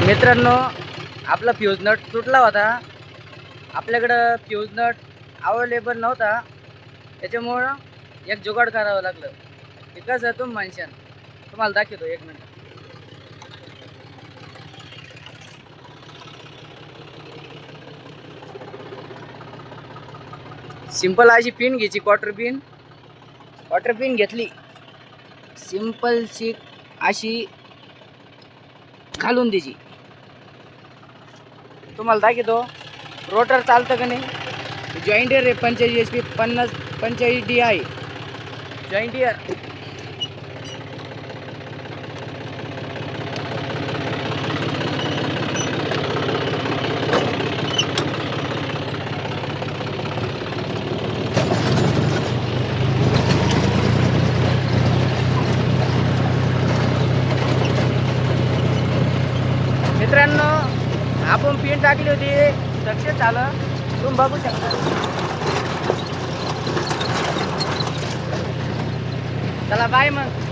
मित्रांनो, आपला fuse nut तुटला होता. आपल्याकडं फ्यूज नट अवेलेबल नव्हता, त्याच्यामुळं एक जुगाड करावं लागलं. ते कसं तुम्ही म्हणशान, तुम्हाला दाखवतो 1 मिनिट. सिंपल अशी पिन घ्यायची, क्वार्टर पिन घेतली. सिंपलशी अशी घालून द्यायची. तुम्हाला दाखवतो रोटर चालतं का नाही. जॉईंटियर आहे 45 HP 45 DI जॉईंटियर. मित्रांनो, आपण पिन टाकली होती, सक्सेस झालं. तुम्ही बघू शकता. चला बाय मग.